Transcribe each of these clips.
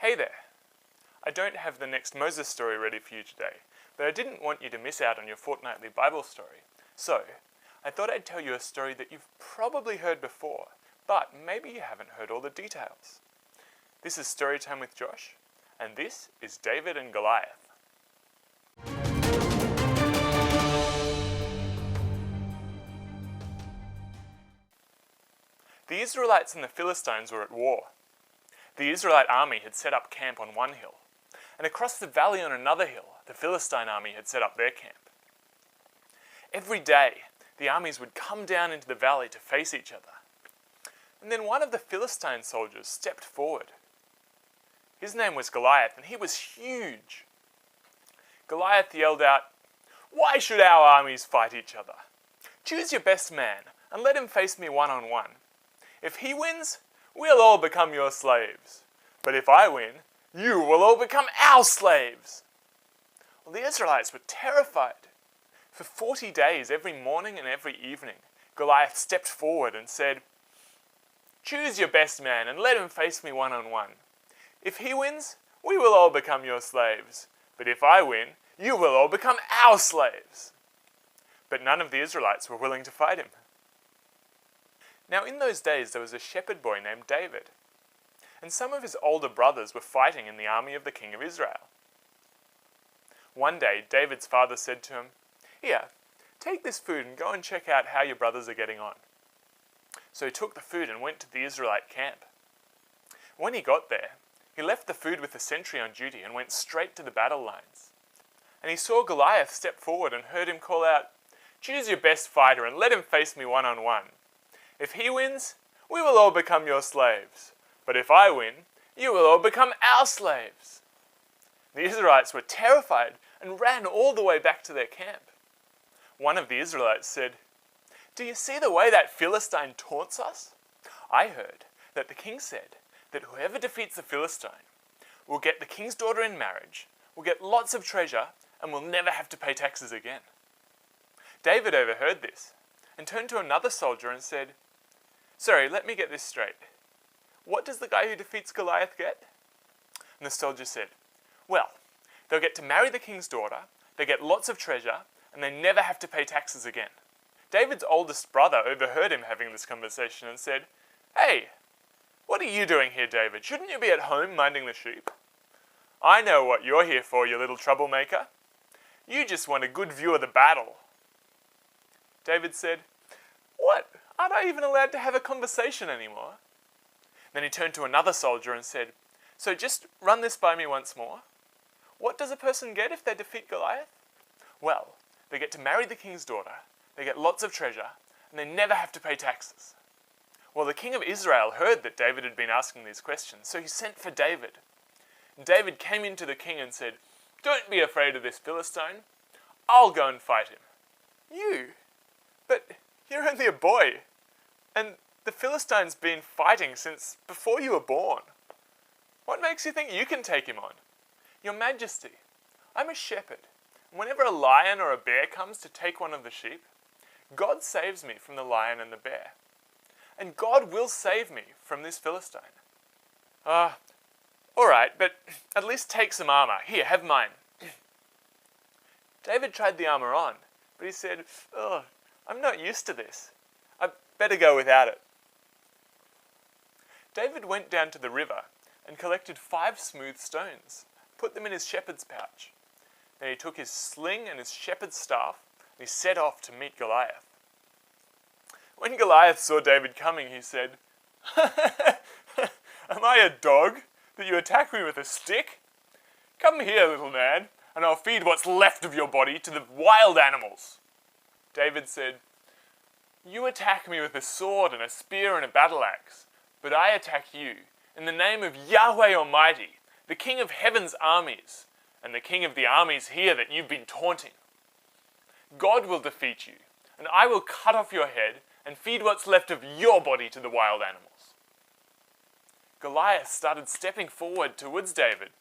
Hey there! I don't have the next Moses story ready for you today, but I didn't want you to miss out on your fortnightly Bible story. So, I thought I'd tell you a story that you've probably heard before, but maybe you haven't heard all the details. This is Storytime with Josh, and this is David and Goliath. The Israelites and the Philistines were at war. The Israelite army had set up camp on one hill, and across the valley on another hill, the Philistine army had set up their camp. Every day, the armies would come down into the valley to face each other. And then one of the Philistine soldiers stepped forward. His name was Goliath, and he was huge. Goliath yelled out, "Why should our armies fight each other? Choose your best man and let him face me one-on-one. If he wins, we'll all become your slaves. But if I win, you will all become our slaves." Well, the Israelites were terrified. For 40 days, every morning and every evening, Goliath stepped forward and said, "Choose your best man and let him face me one-on-one. If he wins, we will all become your slaves. But if I win, you will all become our slaves." But none of the Israelites were willing to fight him. Now in those days there was a shepherd boy named David, and some of his older brothers were fighting in the army of the king of Israel. One day David's father said to him, "Here, take this food and go and check out how your brothers are getting on." So he took the food and went to the Israelite camp. When he got there, he left the food with the sentry on duty and went straight to the battle lines. And he saw Goliath step forward and heard him call out, "Choose your best fighter and let him face me one-on-one. If he wins, we will all become your slaves. But if I win, you will all become our slaves." The Israelites were terrified and ran all the way back to their camp. One of the Israelites said, "Do you see the way that Philistine taunts us? I heard that the king said that whoever defeats the Philistine will get the king's daughter in marriage, will get lots of treasure, and will never have to pay taxes again." David overheard this and turned to another soldier and said, "Sorry, let me get this straight. What does the guy who defeats Goliath get?" And the soldier said, "Well, they'll get to marry the king's daughter, they get lots of treasure, and they never have to pay taxes again." David's oldest brother overheard him having this conversation and said, "Hey, what are you doing here, David? Shouldn't you be at home minding the sheep? I know what you're here for, you little troublemaker. You just want a good view of the battle." David said, "What? Aren't I even allowed to have a conversation anymore?" Then he turned to another soldier and said, "So just run this by me once more. What does a person get if they defeat Goliath?" "Well, they get to marry the king's daughter, they get lots of treasure, and they never have to pay taxes." Well, the king of Israel heard that David had been asking these questions, so he sent for David. David came in to the king and said, "Don't be afraid of this Philistine. I'll go and fight him." "You? But you're only a boy, and the Philistine's been fighting since before you were born. What makes you think you can take him on?" "Your Majesty, I'm a shepherd, and whenever a lion or a bear comes to take one of the sheep, God saves me from the lion and the bear. And God will save me from this Philistine." All right, but at least take some armor. Here, have mine." David tried the armor on, but he said, "I'm not used to this. I'd better go without it." David went down to the river and collected 5 smooth stones, put them in his shepherd's pouch. Then he took his sling and his shepherd's staff, and he set off to meet Goliath. When Goliath saw David coming, he said, "Am I a dog that you attack me with a stick? Come here, little man, and I'll feed what's left of your body to the wild animals." David said, "You attack me with a sword and a spear and a battle axe, but I attack you in the name of Yahweh Almighty, the King of heaven's armies, and the King of the armies here that you've been taunting. God will defeat you, and I will cut off your head and feed what's left of your body to the wild animals." Goliath started stepping forward towards David,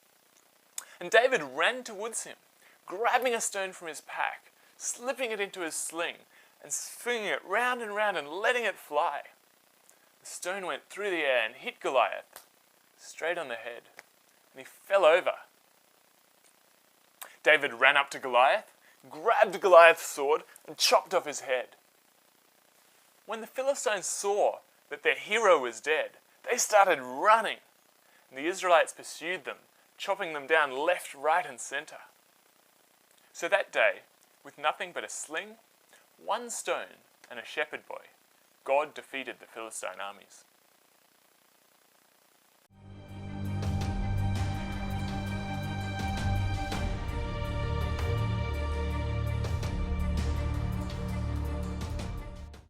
and David ran towards him, grabbing a stone from his pack, slipping it into his sling, and swinging it round and round and letting it fly. The stone went through the air and hit Goliath straight on the head. and he fell over. David ran up to Goliath, grabbed Goliath's sword, and chopped off his head. When the Philistines saw that their hero was dead, they started running, and the Israelites pursued them, chopping them down left, right, and center. So that day, with nothing but a sling, one stone, and a shepherd boy, God defeated the Philistine armies.